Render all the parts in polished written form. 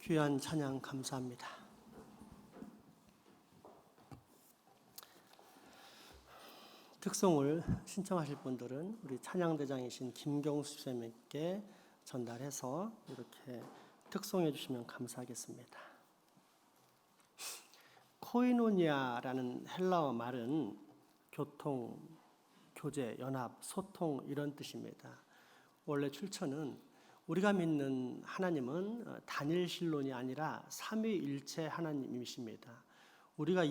귀한 찬양 감사합니다. 특송을 신청하실 분들은 우리 찬양대장이신 김경수 선생님께 전달해서 이렇게 특송해 주시면 감사하겠습니다. 코이노니아라는 헬라어 말은 교통, 교제, 연합, 소통 이런 뜻입니다. 원래 출처는 우리가 믿는 하나님은 단일신론이 아니라 삼위일체 하나님이십니다. 우리가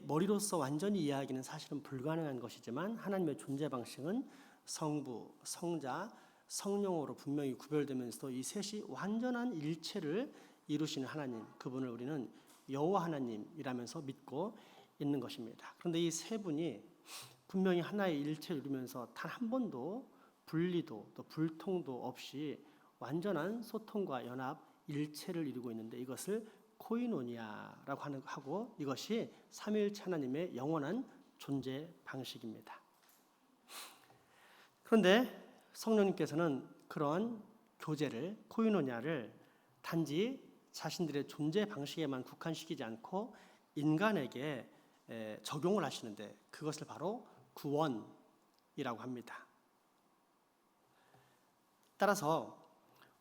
머리로서 완전히 이해하기는 사실은 불가능한 것이지만 하나님의 존재 방식은 성부, 성자, 성령으로 분명히 구별되면서도 이 셋이 완전한 일체를 이루시는 하나님, 그분을 우리는 여호와 하나님이라면서 믿고 있는 것입니다. 그런데 이 세 분이 분명히 하나의 일체를 이루면서 단 한 번도 분리도 또 불통도 없이 완전한 소통과 연합, 일체를 이루고 있는데 이것을 코이노니아라고 하고 이것이 삼위일체 하나님의 영원한 존재 방식입니다. 그런데 성령님께서는 그러한 교제를, 코이노니아를 단지 자신들의 존재 방식에만 국한시키지 않고 인간에게 적용을 하시는데 그것을 바로 구원이라고 합니다. 따라서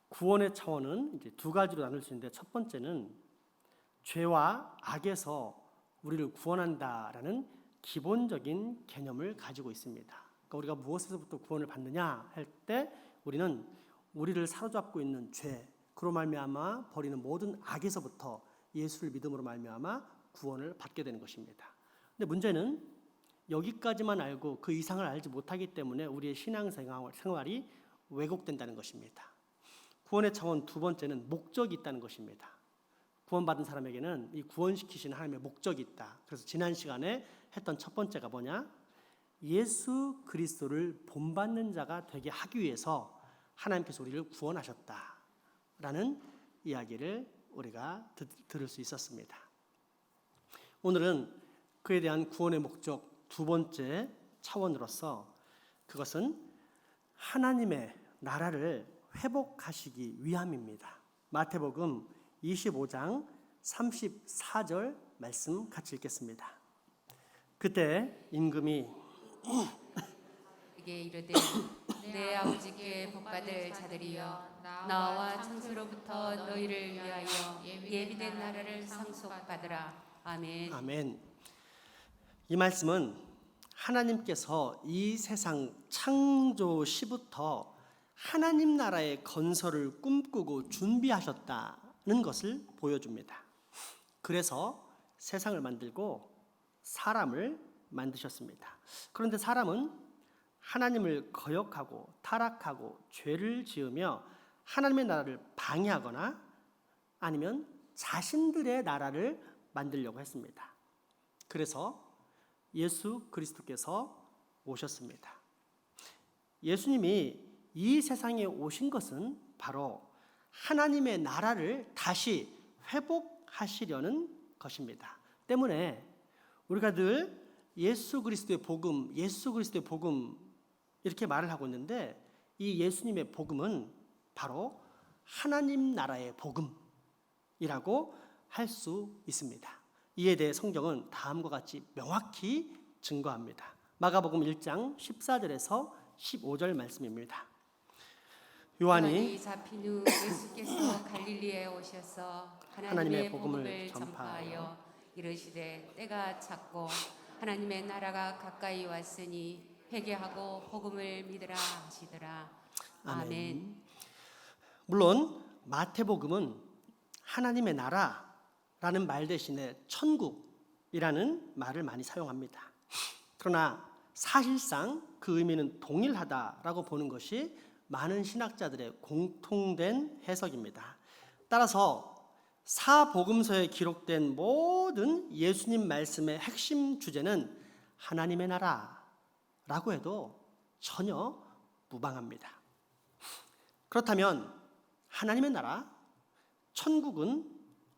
구원의 차원은 이제 두 가지로 나눌 수 있는데 첫 번째는 죄와 악에서 우리를 구원한다라는 기본적인 개념을 가지고 있습니다. 그러니까 우리가 무엇에서부터 구원을 받느냐 할 때 우리는 우리를 사로잡고 있는 죄, 그로 말미암아 버리는 모든 악에서부터 예수를 믿음으로 말미암아 구원을 받게 되는 것입니다. 근데 문제는 여기까지만 알고 그 이상을 알지 못하기 때문에 우리의 신앙생활이 왜곡된다는 것입니다. 구원의 차원 두 번째는 목적이 있다는 것입니다. 구원받은 사람에게는 이 구원시키시는 하나님의 목적이 있다. 그래서 지난 시간에 했던 첫 번째가 뭐냐? 예수 그리스도를 본받는 자가 되게 하기 위해서 하나님께서 우리를 구원하셨다라는 이야기를 우리가 들을 수 있었습니다. 오늘은 그에 대한 구원의 목적 두 번째 차원으로서 그것은 하나님의 나라를 회복하시기 위함입니다. 마태복음 25장 34절 말씀 같이 읽겠습니다. 그때 임금이 그에게 이르되 내 아버지께 복받을 자들이여 나와 창세로부터 너희를 위하여 예비된 나라를 상속받으라. 아멘. 아멘. 이 말씀은 하나님께서 이 세상 창조 시부터 하나님 나라의 건설을 꿈꾸고 준비하셨다는 것을 보여줍니다. 그래서 세상을 만들고 사람을 만드셨습니다. 그런데 사람은 하나님을 거역하고 타락하고 죄를 지으며 하나님의 나라를 방해하거나 아니면 자신들의 나라를 만들려고 했습니다. 그래서 예수 그리스도께서 오셨습니다. 예수님이 이 세상에 오신 것은 바로 하나님의 나라를 다시 회복하시려는 것입니다. 때문에 우리가 늘 예수 그리스도의 복음 이렇게 말을 하고 있는데 이 예수님의 복음은 바로 하나님 나라의 복음이라고 할 수 있습니다. 이에 대해 성경은 다음과 같이 명확히 증거합니다. 마가복음 1장 14절에서 15절 말씀입니다. 요한이 잡힌 후 예수께서 갈릴리에 오셔서 하나님의 복음을 전파하여 이르시되 때가 찼고 하나님의 나라가 가까이 왔으니 회개하고 복음을 믿으라 하시더라. 아멘. 물론 마태복음은 하나님의 나라라는 말 대신에 천국이라는 말을 많이 사용합니다. 그러나 사실상 그 의미는 동일하다라고 보는 것이 많은 신학자들의 공통된 해석입니다. 따라서 사복음서에 기록된 모든 예수님 말씀의 핵심 주제는 하나님의 나라라고 해도 전혀 무방합니다. 그렇다면 하나님의 나라, 천국은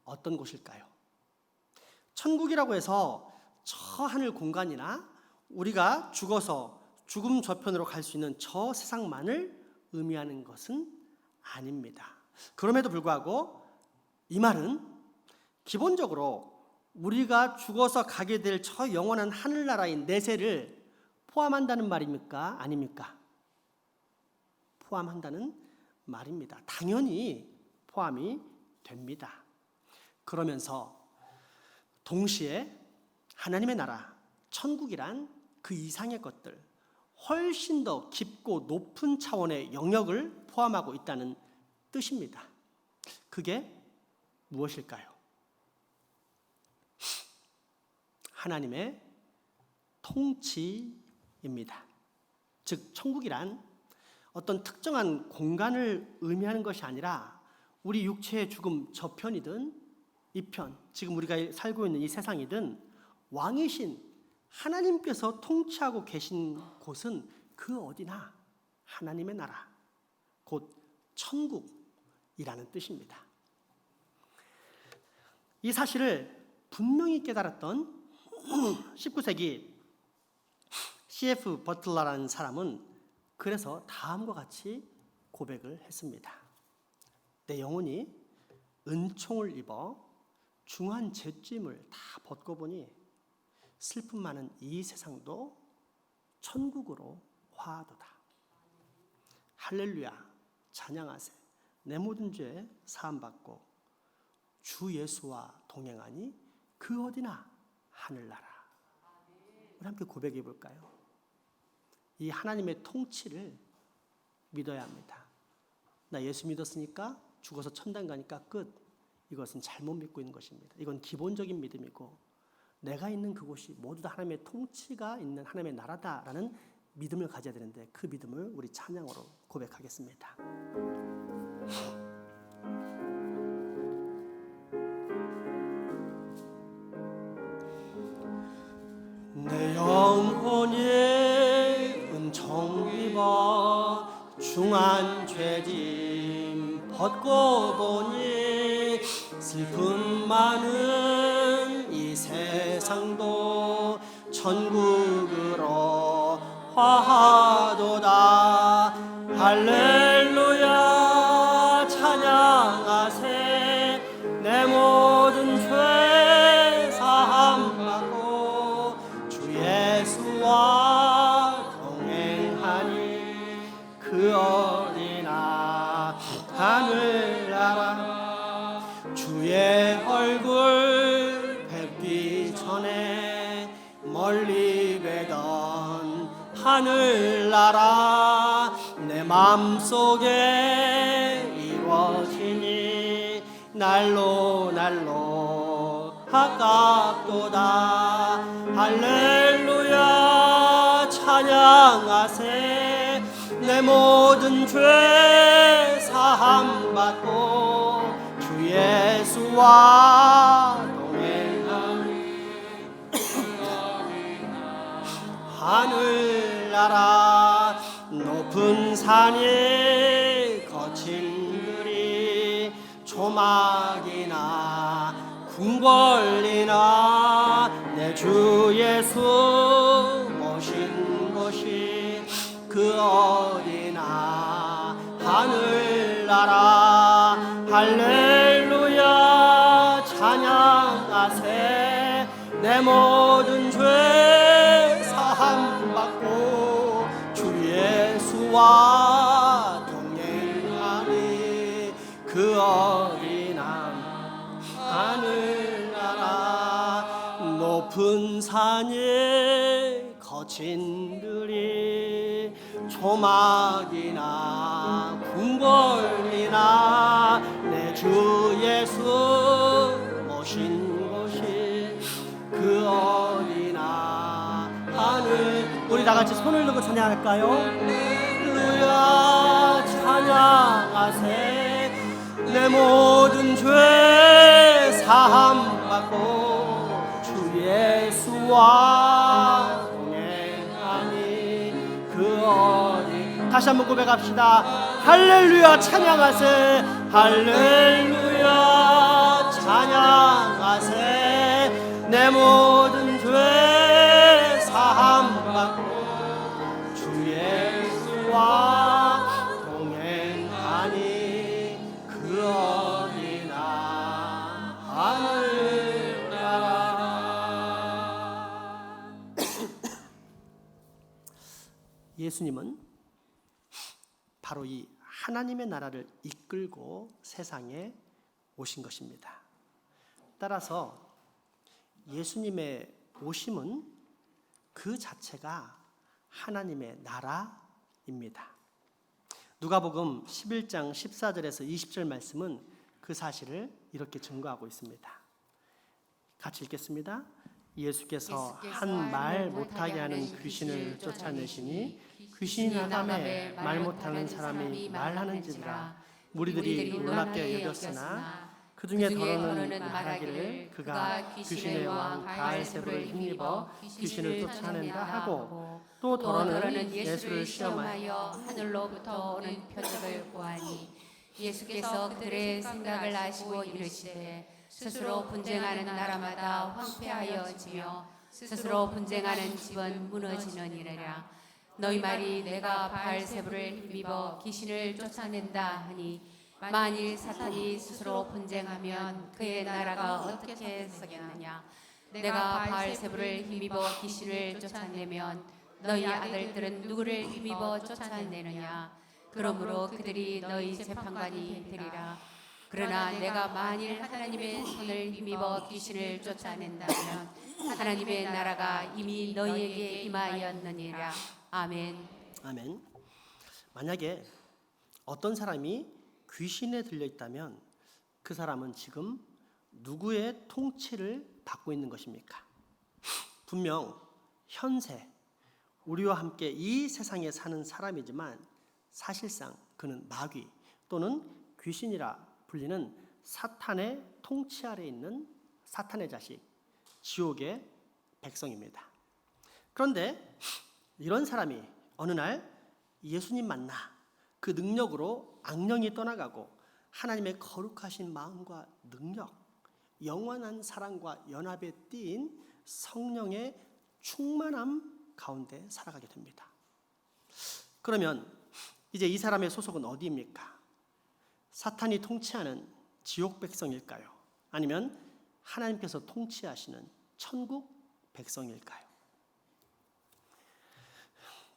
어떤 곳일까요? 천국이라고 해서 저 하늘 공간이나 우리가 죽어서 죽음 저편으로 갈 수 있는 저 세상만을 의미하는 것은 아닙니다. 그럼에도 불구하고 이 말은 기본적으로 우리가 죽어서 가게 될 저 영원한 하늘나라인 내세를 포함한다는 말입니까? 아닙니까? 포함한다는 말입니다. 당연히 포함이 됩니다. 그러면서 동시에 하나님의 나라, 천국이란 그 이상의 것들, 훨씬 더 깊고 높은 차원의 영역을 포함하고 있다는 뜻입니다. 그게 무엇일까요? 하나님의 통치입니다. 즉 천국이란 어떤 특정한 공간을 의미하는 것이 아니라 우리 육체의 죽음 저편이든 이편, 지금 우리가 살고 있는 이 세상이든 왕이신 하나님께서 통치하고 계신 곳은 그 어디나 하나님의 나라, 곧 천국이라는 뜻입니다. 이 사실을 분명히 깨달았던 19세기 C.F. 버틀러라는 사람은 그래서 다음과 같이 고백을 했습니다. 내 영혼이 은총을 입어 중한 죄짐을 다 벗고 보니 슬픔 많은 이 세상도 천국으로 화하도다. 할렐루야, 찬양하세. 내 모든 죄 사함받고 주 예수와 동행하니 그 어디나 하늘나라. 우리 함께 고백해 볼까요? 이 하나님의 통치를 믿어야 합니다. 나 예수 믿었으니까 죽어서 천당 가니까 끝. 이것은 잘못 믿고 있는 것입니다. 이건 기본적인 믿음이고 내가 있는 그곳이 모두 다 하나님의 통치가 있는 하나님의 나라다라는 믿음을 가져야 되는데 그 믿음을 우리 찬양으로 고백하겠습니다. 내 영혼이 은총 입어 중한 죄짐 벗고 보니 슬픔 많은 이 세상도 천국으로 화하도다. 할렐루야 찬양하세. 내 모든 죄 사함받고 주 예수와 동행하니 그 어디나 하늘나라. 주의 얼굴 뵙기 전에 멀리 뵈던 하늘나라 내 맘속에 이루어지니 날로 가깝도다. 할렐루야 찬양하세. 내 모든 죄 사함받고 주 예수와 동행하니 하늘나라. 높은 산이 거친 들이 조막이나 궁궐이나 내 주 예수 모신 곳이 그 어디나 하늘나라. 할렐루야 찬양하세. 내 모든 죄 사함받고 주 예수와 동행하니 그 어디나 하늘나라. 높은 산이 거친 들이 조막이나 궁궐이나 내 주 예수 모신 곳이 그 어디나 하늘. 우리 다 같이 손을 들고 찬양할까요? 할렐루야 찬양하세. 내 모든 죄 사함받고 주 예수와 동행하니 그 어디. 다시 한번 고백합시다. 할렐루야 찬양하세. 할렐루야 찬양하세. 내 모든 죄 사함받고 주 예수와 동행하니 그 어디나 예수님은 바로 이 하나님의 나라를 이끌고 세상에 오신 것입니다. 따라서 예수님의 오심은 그 자체가 하나님의 나라입니다. 누가복음 11장 14절에서 20절 말씀은 그 사실을 이렇게 증거하고 있습니다. 같이 읽겠습니다. 예수께서 한 말 못하게 하는 귀신을 쫓아내시니 귀신이 나감에 말 못하는 사람이 말하는지라. 무리들이 놀랍게 여겼으나 그 중에 더러는 말하기를 그가 귀신의 왕 바알세불을 힘입어 귀신을 쫓아낸다 하고, 또 더러는 예수를 시험하여 하늘로부터 오는 표적을 구하니 예수께서 그들의 생각을 아시고 이르시되 스스로 분쟁하는 나라마다 황폐하여지며 스스로 분쟁하는 집은 무너지느니라. 너희 말이 내가 바알세불을 힘입어 귀신을 쫓아낸다 하니 만일 사탄이 스스로 분쟁하면 그의 나라가 어떻게 서겠느냐. 내가 바알세불을 힘입어 귀신을 쫓아내면 너희 아들들은 누구를 힘입어 쫓아내느냐. 그러므로 그들이 너희 재판관이 되리라. 그러나 내가 만일 하나님의 손을 힘입어 귀신을 쫓아낸다면 하나님의 나라가 이미 너희에게 임하였느니라. 아멘. 아멘. 만약에 어떤 사람이 귀신에 들려 있다면 그 사람은 지금 누구의 통치를 받고 있는 것입니까? 분명 현세 우리와 함께 이 세상에 사는 사람이지만 사실상 그는 마귀 또는 귀신이라 불리는 사탄의 통치 아래 있는 사탄의 자식, 지옥의 백성입니다. 그런데 이런 사람이 어느 날 예수님 만나 그 능력으로 악령이 떠나가고 하나님의 거룩하신 마음과 능력, 영원한 사랑과 연합에 띈 성령의 충만함 가운데 살아가게 됩니다. 그러면 이제 이 사람의 소속은 어디입니까? 사탄이 통치하는 지옥 백성일까요? 아니면 하나님께서 통치하시는 천국 백성일까요?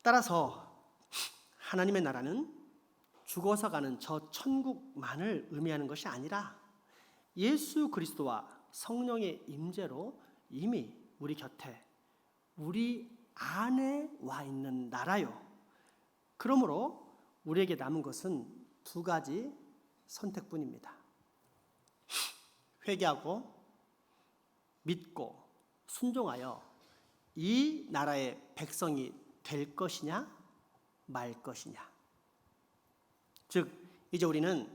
따라서 하나님의 나라는 죽어서 가는 저 천국만을 의미하는 것이 아니라 예수 그리스도와 성령의 임재로 이미 우리 곁에, 우리 안에 와 있는 나라요. 그러므로 우리에게 남은 것은 두 가지 선택뿐입니다. 회개하고 믿고 순종하여 이 나라의 백성이 될 것이냐 말 것이냐. 즉 이제 우리는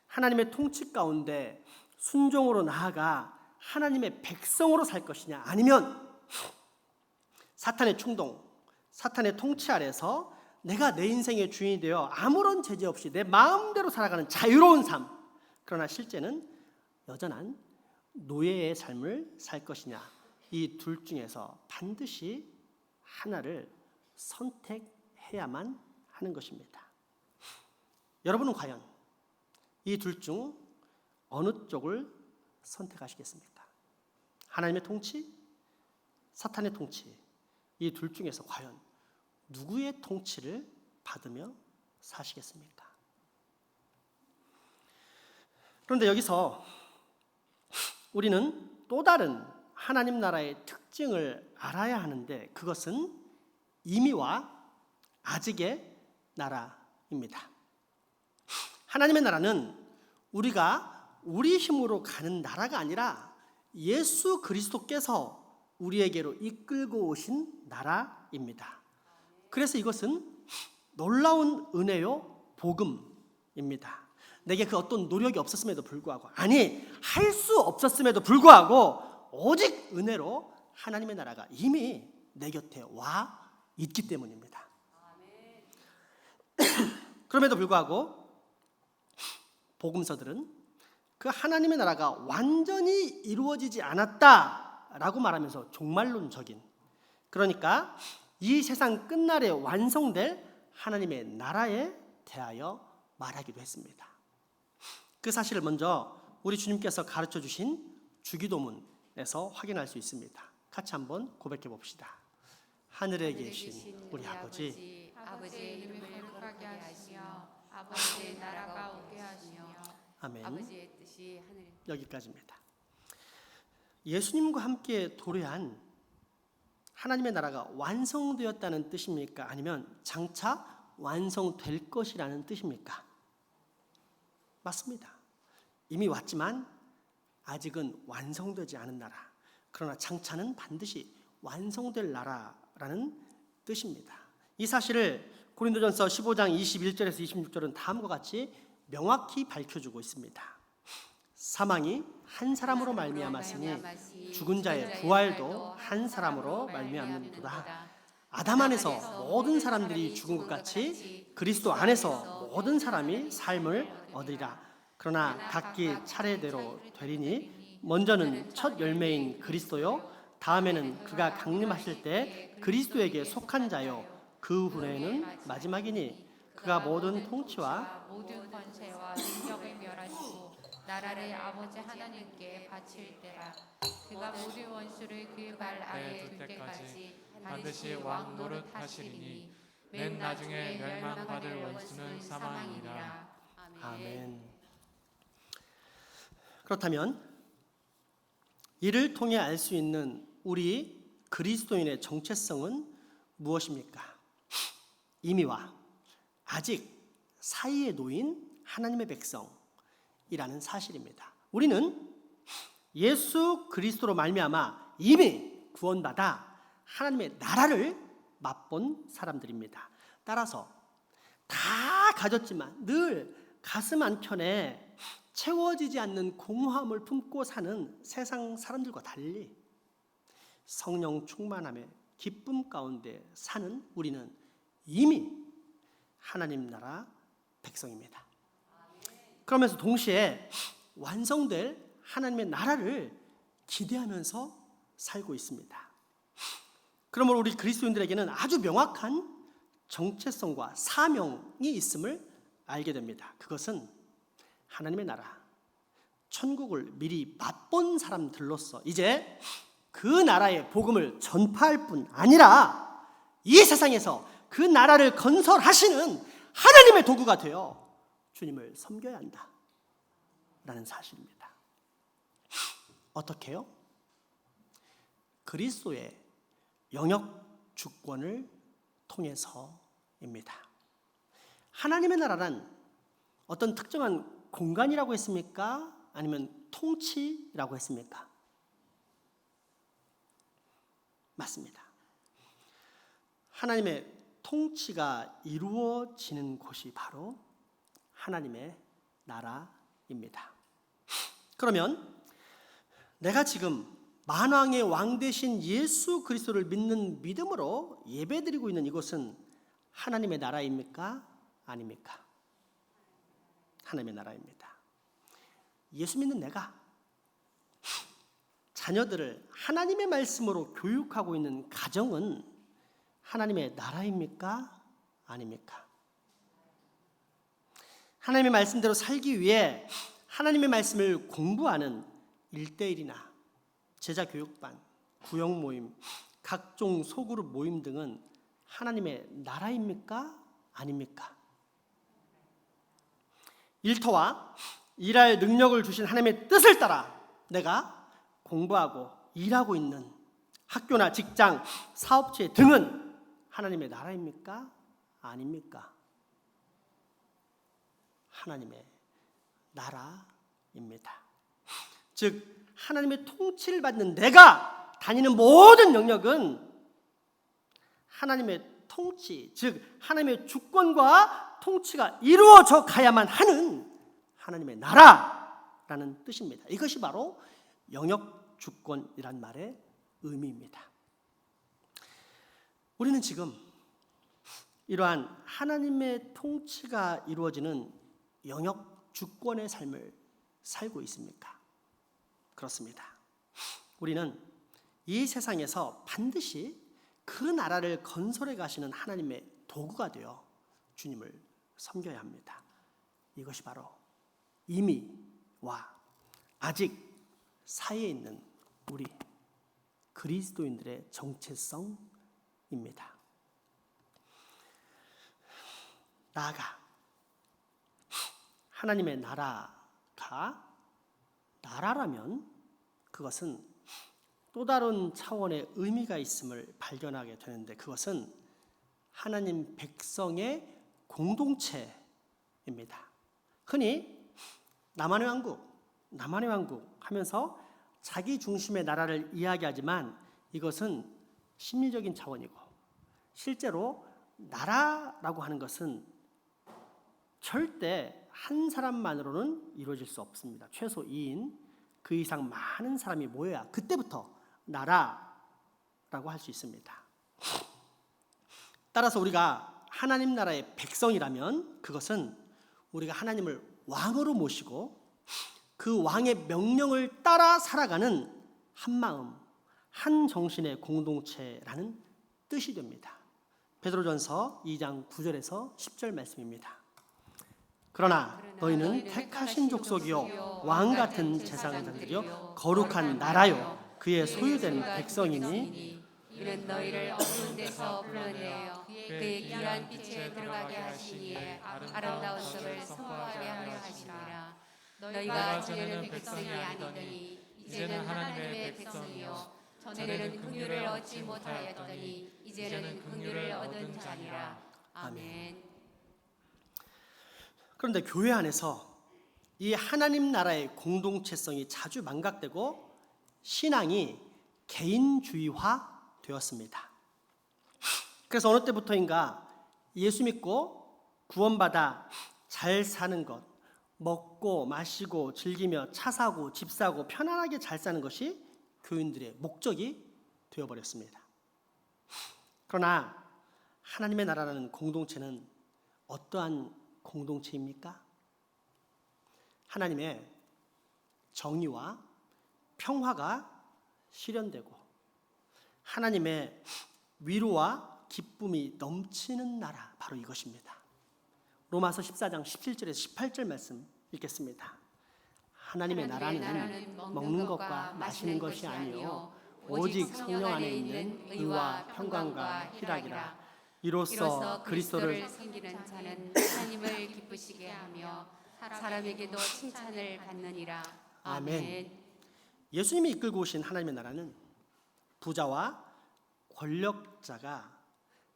하나님의 통치 가운데 순종으로 나아가 하나님의 백성으로 살 것이냐, 아니면 사탄의 충동, 사탄의 통치 아래서 내가 내 인생의 주인이 되어 아무런 제재 없이 내 마음대로 살아가는 자유로운 삶, 그러나 실제는 여전한 노예의 삶을 살 것이냐, 이 둘 중에서 반드시 하나를 선택해야만 하는 것입니다. 여러분은 과연 이 둘 중 어느 쪽을 선택하시겠습니까? 하나님의 통치, 사탄의 통치, 이 둘 중에서 과연 누구의 통치를 받으며 사시겠습니까? 그런데 여기서 우리는 또 다른 하나님 나라의 특징을 알아야 하는데, 그것은 이미와 아직의 나라입니다. 하나님의 나라는 우리가 우리 힘으로 가는 나라가 아니라 예수 그리스도께서 우리에게로 이끌고 오신 나라입니다. 그래서 이것은 놀라운 은혜요 복음입니다. 내게 그 어떤 노력이 없었음에도 불구하고, 아니 할 수 없었음에도 불구하고 오직 은혜로 하나님의 나라가 이미 내 곁에 와 있기 때문입니다. 그럼에도 불구하고 복음서들은 그 하나님의 나라가 완전히 이루어지지 않았다라고 말하면서 종말론적인, 그러니까 이 세상 끝날에 완성될 하나님의 나라에 대하여 말하기도 했습니다. 그 사실을 먼저 우리 주님께서 가르쳐 주신 주기도문에서 확인할 수 있습니다. 같이 한번 고백해 봅시다. 하늘에 계신 우리 아버지, 아버지의 이름을 거룩하게 하시며 아버지의 나라가 오게 하시며 아멘. 아버지의 뜻이 하늘에 여기까지입니다. 예수님과 함께 도래한 하나님의 나라가 완성되었다는 뜻입니까? 아니면 장차 완성될 것이라는 뜻입니까? 맞습니다. 이미 왔지만 아직은 완성되지 않은 나라. 그러나 장차는 반드시 완성될 나라라는 뜻입니다. 이 사실을 고린도전서 15장 21절에서 26절은 다음과 같이 명확히 밝혀주고 있습니다. 사망이 한 사람으로 말미암았으니 죽은 자의 부활도 한 사람으로 말미암는도다. 아담 안에서 모든 사람들이 죽은 것 같이 그리스도 안에서 모든 사람이 삶을 얻으리라. 그러나 각기 차례대로 되리니 먼저는 첫 열매인 그리스도요, 다음에는 그가 강림하실 때 그리스도에게 속한 자요, 그 후에는 마지막이니 그가 모든 통치와 모든 권세와 능력을 멸하시고 나라를 아버지 하나님께 바칠 때라. 그가 모든 원수를 그 발 아래 둘 때까지 반드시 왕 노릇하시리니 맨 나중에 멸망받을 원수는 사망이니라. 아멘. 그렇다면 이를 통해 알 수 있는 우리 그리스도인의 정체성은 무엇입니까? 이미와 아직 사이에 놓인 하나님의 백성이라는 사실입니다. 우리는 예수 그리스도로 말미암아 이미 구원받아 하나님의 나라를 맛본 사람들입니다. 따라서 다 가졌지만 늘 가슴 한켠에 채워지지 않는 공허함을 품고 사는 세상 사람들과 달리 성령 충만함의 기쁨 가운데 사는 우리는 이미 하나님 나라 백성입니다. 그러면서 동시에 완성될 하나님의 나라를 기대하면서 살고 있습니다. 그러므로 우리 그리스도인들에게는 아주 명확한 정체성과 사명이 있음을 알게 됩니다. 그것은 하나님의 나라, 천국을 미리 맛본 사람들로서 이제 그 나라의 복음을 전파할 뿐 아니라 이 세상에서 그 나라를 건설하시는 하나님의 도구가 되어 주님을 섬겨야 한다라는 사실입니다. 어떻게요? 그리스도의 영역 주권을 통해서입니다. 하나님의 나라란 어떤 특정한 공간이라고 했습니까? 아니면 통치라고 했습니까? 맞습니다. 하나님의 통치가 이루어지는 곳이 바로 하나님의 나라입니다. 그러면 내가 지금 만왕의 왕 되신 예수 그리스도를 믿는 믿음으로 예배드리고 있는 이곳은 하나님의 나라입니까? 아닙니까? 하나님의 나라입니다. 예수 믿는 내가 자녀들을 하나님의 말씀으로 교육하고 있는 가정은 하나님의 나라입니까? 아닙니까? 하나님의 말씀대로 살기 위해 하나님의 말씀을 공부하는 1:1이나 제자 교육반, 구역 모임, 각종 소그룹 모임 등은 하나님의 나라입니까? 아닙니까? 일터와 일할 능력을 주신 하나님의 뜻을 따라 내가 공부하고 일하고 있는 학교나 직장, 사업체 등은 하나님의 나라입니까? 아닙니까? 하나님의 나라입니다. 즉 하나님의 통치를 받는 내가 다니는 모든 영역은 하나님의 통치, 즉 하나님의 주권과 통치가 이루어져 가야만 하는 하나님의 나라라는 뜻입니다. 이것이 바로 영역 주권이란 말의 의미입니다. 우리는 지금 이러한 하나님의 통치가 이루어지는 영역 주권의 삶을 살고 있습니까? 그렇습니다. 우리는 이 세상에서 반드시 그 나라를 건설해 가시는 하나님의 도구가 되어 주님을 섬겨야 합니다. 이것이 바로 이미와 아직 사이에 있는 우리 그리스도인들의 정체성입니다. 나아가 하나님의 나라가 나라라면 그것은 또 다른 차원의 의미가 있음을 발견하게 되는데, 그것은 하나님 백성의 공동체입니다. 흔히 나만의 왕국 하면서 자기 중심의 나라를 이야기하지만 이것은 심리적인 차원이고, 실제로 나라라고 하는 것은 절대 한 사람만으로는 이루어질 수 없습니다. 최소 2인, 그 이상 많은 사람이 모여야 그때부터 나라라고 할 수 있습니다. 따라서 우리가 하나님 나라의 백성이라면 그것은 우리가 하나님을 왕으로 모시고 그 왕의 명령을 따라 살아가는 한 마음, 한 정신의 공동체라는 뜻이 됩니다. 베드로전서 2장 9절에서 10절 말씀입니다. 그러나 너희는 택하신 족속이요 왕 같은 제사장들이요 거룩한 나라요 그의 소유된 백성이니, 이는 너희를 어두운 데서 불러내어 그의 귀한 빛에 들어가게 하시니에 아름다운 것을 선포하게 하려 하시니라. 너희가 전에는 백성이 아니더니 이제는 하나님의 백성이요 전에는 긍휼을 얻지 못하였더니 이제는 긍휼을 얻은 자니라. 아멘. 그런데 교회 안에서 이 하나님 나라의 공동체성이 자주 망각되고 신앙이 개인주의화 되었습니다. 그래서 어느 때부터인가 예수 믿고 구원받아 잘 사는 것, 먹고 마시고 즐기며 차 사고 집 사고 편안하게 잘 사는 것이 교인들의 목적이 되어버렸습니다. 그러나 하나님의 나라라는 공동체는 어떠한 공동체입니까? 하나님의 정의와 평화가 실현되고 하나님의 위로와 기쁨이 넘치는 나라, 바로 이것입니다. 로마서 14장 17절에서 18절 말씀 읽겠습니다. 하나님의 나라는 먹는 것과 마시는 것이 아니요 오직 성령 안에 있는 의와 평강과 희락이라. 이로써 그리스도를 섬기는 자는 하나님을 기쁘시게 하며 사람에게도 칭찬을 받느니라. 아멘. 예수님이 이끌고 오신 하나님의 나라는 부자와 권력자가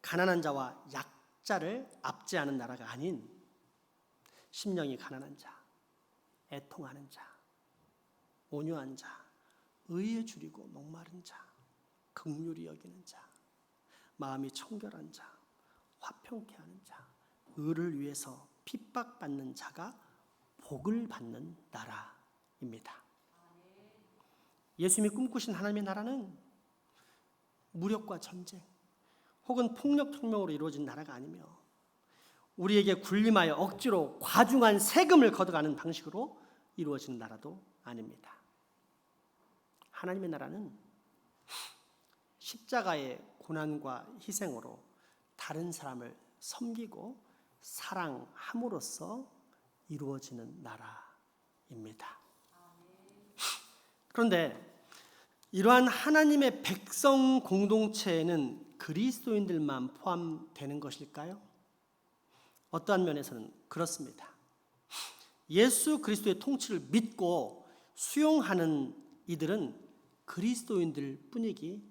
가난한 자와 약자를 압제하는 나라가 아닌 심령이 가난한 자, 애통하는 자, 온유한 자, 의에 줄이고 목마른 자, 긍휼히 여기는 자, 마음이 청결한 자, 화평케 하는 자, 의를 위해서 핍박받는 자가 복을 받는 나라입니다. 예수님이 꿈꾸신 하나님의 나라는 무력과 전쟁 혹은 폭력 혁명으로 이루어진 나라가 아니며 우리에게 군림하여 억지로 과중한 세금을 걷어가는 방식으로 이루어지는 나라도 아닙니다. 하나님의 나라는 십자가의 고난과 희생으로 다른 사람을 섬기고 사랑함으로써 이루어지는 나라입니다. 그런데 이러한 하나님의 백성 공동체에는 그리스도인들만 포함되는 것일까요? 어떠한 면에서는 그렇습니다. 예수 그리스도의 통치를 믿고 수용하는 이들은 그리스도인들 뿐이기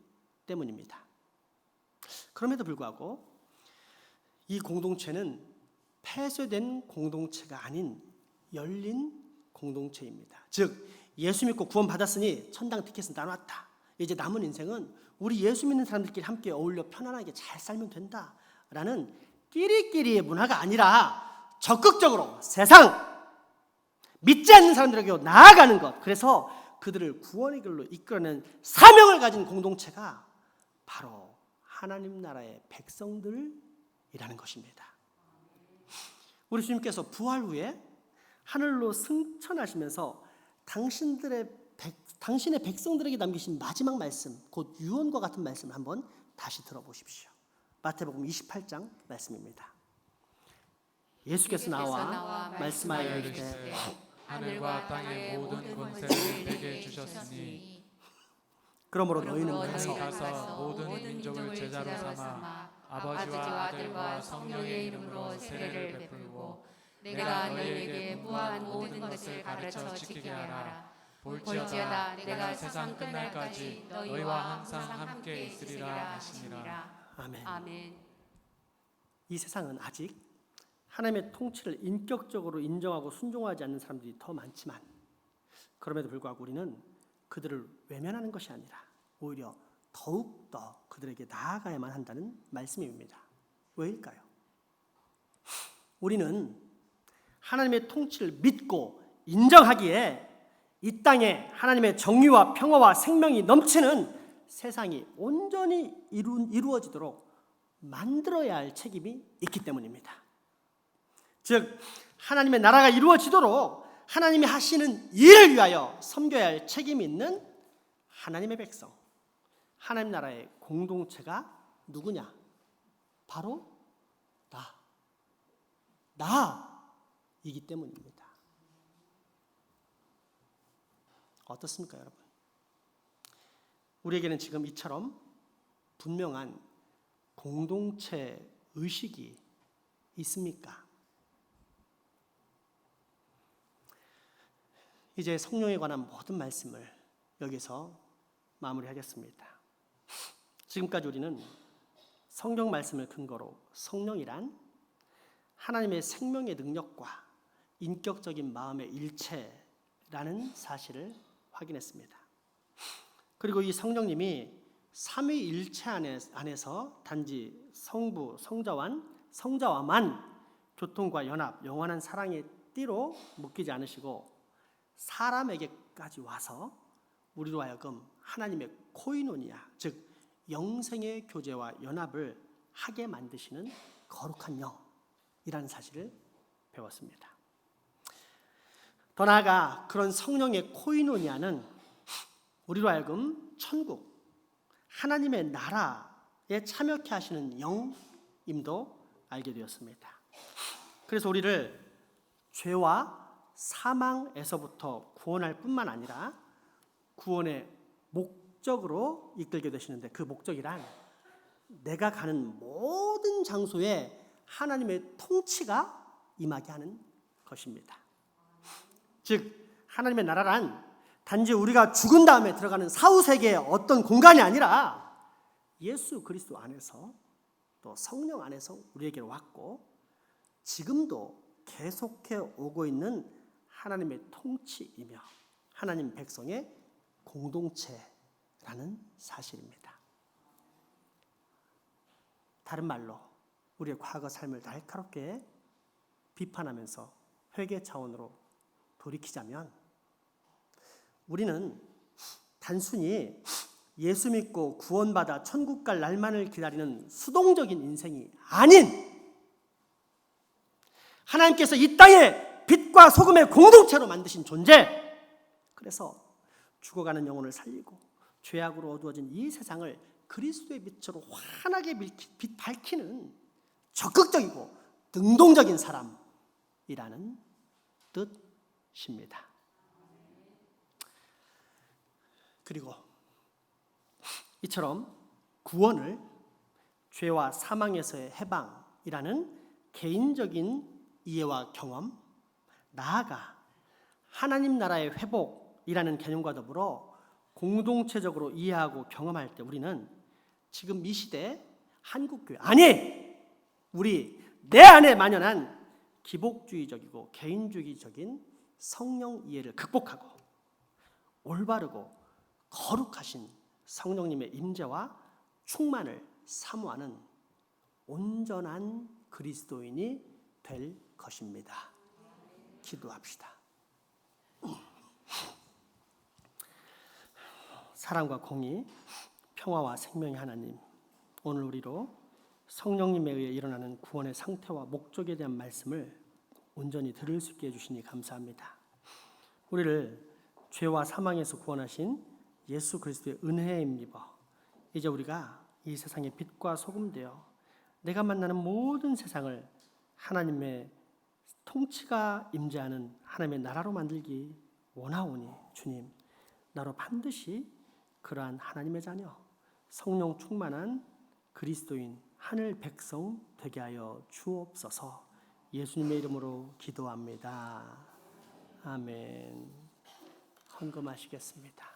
때문입니다. 그럼에도 불구하고 이 공동체는 폐쇄된 공동체가 아닌 열린 공동체입니다. 즉 예수 믿고 구원받았으니 천당 티켓은 나눴다. 이제 남은 인생은 우리 예수 믿는 사람들끼리 함께 어울려 편안하게 잘 살면 된다라는 끼리끼리의 문화가 아니라 적극적으로 세상 믿지 않는 사람들에게 나아가는 것, 그래서 그들을 구원의 길로 이끌어내는 사명을 가진 공동체가 바로 하나님 나라의 백성들이라는 것입니다. 우리 주님께서 부활 후에 하늘로 승천하시면서 당신의 백성들에게 남기신 마지막 말씀, 곧 유언과 같은 말씀을 한번 다시 들어보십시오. 마태복음 28장 말씀입니다. 예수께서 나와 말씀하여 이르시되 하늘과 땅의 모든 권세를 내게 주셨으니 그러므로 너희는 너희는 가서 가서 모든 민족을 제자로 삼아 아버지와 아들과 성령의 이름으로 세례를 베풀고 내가 너희에게 무한 모든 것을 가르쳐 지키게 하라. 볼지어다 내가 세상 끝날까지 너희와 항상 함께 있으리라 하시니라. 아멘. 아멘. 이 세상은 아직 하나님의 통치를 인격적으로 인정하고 순종하지 않는 사람들이 더 많지만 그럼에도 불구하고 우리는 그들을 외면하는 것이 아니라 오히려 더욱더 그들에게 나아가야만 한다는 말씀입니다. 왜일까요? 우리는 하나님의 통치를 믿고 인정하기에 이 땅에 하나님의 정의와 평화와 생명이 넘치는 세상이 온전히 이루어지도록 만들어야 할 책임이 있기 때문입니다. 즉 하나님의 나라가 이루어지도록 하나님이 하시는 일을 위하여 섬겨야 할 책임이 있는 하나님의 백성, 하나님 나라의 공동체가 누구냐? 바로 나이기 때문입니다. 어떻습니까, 여러분? 우리에게는 지금 이처럼 분명한 공동체 의식이 있습니까? 이제 성령에 관한 모든 말씀을 여기서 마무리하겠습니다. 지금까지 우리는 성경 말씀을 근거로 성령이란 하나님의 생명의 능력과 인격적인 마음의 일체라는 사실을 확인했습니다. 그리고 이 성령님이 삼위일체 안에서 단지 성부, 성자와만 교통과 연합, 영원한 사랑의 띠로 묶이지 않으시고 사람에게까지 와서 우리로 하여금 하나님의 코이노니아, 즉 영생의 교제와 연합을 하게 만드시는 거룩한 영이라는 사실을 배웠습니다. 더 나아가 그런 성령의 코이노니아는 우리로 하여금 천국, 하나님의 나라에 참여케 하시는 영임도 알게 되었습니다. 그래서 우리를 죄와 사망에서부터 구원할 뿐만 아니라 구원의 목적으로 이끌게 되시는데 그 목적이란 내가 가는 모든 장소에 하나님의 통치가 임하게 하는 것입니다. 즉 하나님의 나라란 단지 우리가 죽은 다음에 들어가는 사후세계의 어떤 공간이 아니라 예수 그리스도 안에서 또 성령 안에서 우리에게 왔고 지금도 계속해 오고 있는 하나님의 통치이며 하나님 백성의 공동체라는 사실입니다. 다른 말로 우리의 과거 삶을 날카롭게 비판하면서 회개 차원으로 돌이키자면 우리는 단순히 예수 믿고 구원받아 천국 갈 날만을 기다리는 수동적인 인생이 아닌 하나님께서 이 땅에 빛과 소금의 공동체로 만드신 존재, 그래서 죽어가는 영혼을 살리고 죄악으로 어두워진 이 세상을 그리스도의 빛으로 환하게 밝히는 적극적이고 능동적인 사람이라는 뜻입니다. 그리고 이처럼 구원을 죄와 사망에서의 해방이라는 개인적인 이해와 경험, 나아가 하나님 나라의 회복이라는 개념과 더불어 공동체적으로 이해하고 경험할 때 우리는 지금 이 시대 한국교회, 아니 우리 내 안에 만연한 기복주의적이고 개인주의적인 성령 이해를 극복하고 올바르고 거룩하신 성령님의 임재와 충만을 사모하는 온전한 그리스도인이 될 것입니다. 기도합시다. 사랑과 공의, 평화와 생명의 하나님, 오늘 우리로 성령님에 의해 일어나는 구원의 상태와 목적에 대한 말씀을 온전히 들을 수 있게 해주시니 감사합니다. 우리를 죄와 사망에서 구원하신 예수 그리스도의 은혜에 힘입어 이제 우리가 이 세상의 빛과 소금 되어 내가 만나는 모든 세상을 하나님의 통치가 임재하는 하나님의 나라로 만들기 원하오니 주님, 나로 반드시 그러한 하나님의 자녀, 성령 충만한 그리스도인 하늘 백성 되게 하여 주옵소서. 예수님의 이름으로 기도합니다. 아멘. 헌금하시겠습니다.